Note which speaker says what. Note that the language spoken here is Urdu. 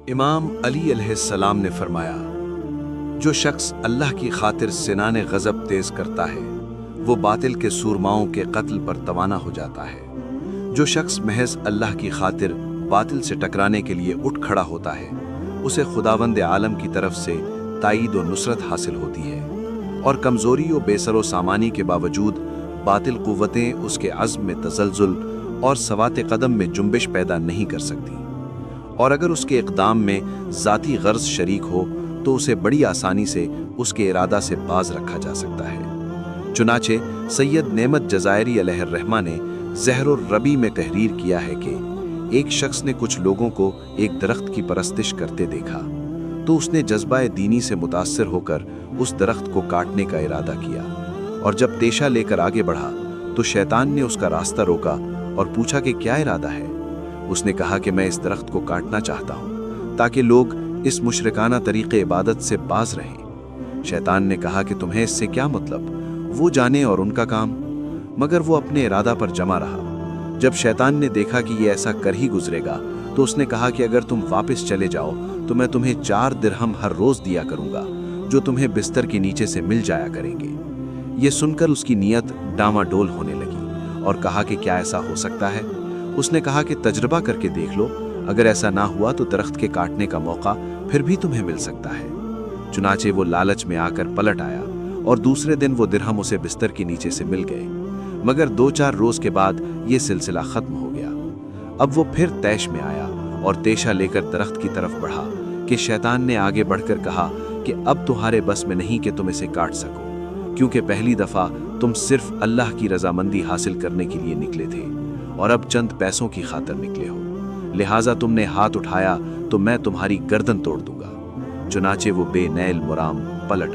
Speaker 1: امام علی علیہ السلام نے فرمایا، جو شخص اللہ کی خاطر سنان غضب تیز کرتا ہے وہ باطل کے سورماؤں کے قتل پر توانا ہو جاتا ہے۔ جو شخص محض اللہ کی خاطر باطل سے ٹکرانے کے لیے اٹھ کھڑا ہوتا ہے اسے خداوند عالم کی طرف سے تائید و نصرت حاصل ہوتی ہے، اور کمزوری و بے سر و سامانی کے باوجود باطل قوتیں اس کے عزم میں تزلزل اور سوات قدم میں جنبش پیدا نہیں کر سکتی، اور اگر اس کے اقدام میں ذاتی غرض شریک ہو تو اسے بڑی آسانی سے اس کے ارادہ سے باز رکھا جا سکتا ہے۔ چنانچہ سید نعمت جزائری علیہ الرحمہ نے زہر الربی میں تحریر کیا ہے کہ ایک شخص نے کچھ لوگوں کو ایک درخت کی پرستش کرتے دیکھا تو اس نے جذبہ دینی سے متاثر ہو کر اس درخت کو کاٹنے کا ارادہ کیا، اور جب تیشہ لے کر آگے بڑھا تو شیطان نے اس کا راستہ روکا اور پوچھا کہ کیا ارادہ ہے؟ اس نے کہا کہ میں اس درخت کو کاٹنا چاہتا ہوں تاکہ لوگ اس مشرکانہ طریقے عبادت سے باز رہیں۔ شیطان نے کہا کہ تمہیں اس سے کیا مطلب، وہ جانے اور ان کا کام، مگر وہ اپنے ارادہ پر جمع رہا۔ جب شیطان نے دیکھا کہ یہ ایسا کر ہی گزرے گا تو اس نے کہا کہ اگر تم واپس چلے جاؤ تو میں تمہیں 4 درہم ہر روز دیا کروں گا جو تمہیں بستر کے نیچے سے مل جایا کریں گے۔ یہ سن کر اس کی نیت ڈاماڈول ہونے لگی اور کہا کہ کیا ایسا ہو سکتا ہے؟ اس نے کہا کہ تجربہ کر کے دیکھ لو، اگر ایسا نہ ہوا تو درخت کے کاٹنے کا موقع پھر بھی تمہیں مل سکتا ہے۔ چنانچہ وہ لالچ میں آ کر پلٹ آیا اور دوسرے دن وہ درہم اسے بستر کے نیچے سے مل گئے، مگر 2-4 روز کے بعد یہ سلسلہ ختم ہو گیا۔ اب وہ پھر طیش میں آیا اور تیشہ لے کر درخت کی طرف بڑھا کہ شیطان نے آگے بڑھ کر کہا کہ اب تمہارے بس میں نہیں کہ تم اسے کاٹ سکو، کیونکہ پہلی دفعہ تم صرف اللہ کی رضامندی حاصل کرنے کے لیے نکلے تھے اور اب چند پیسوں کی خاطر نکلے ہو، لہٰذا تم نے ہاتھ اٹھایا تو میں تمہاری گردن توڑ دوں گا۔ چنانچہ وہ بے نیل مرام پلٹ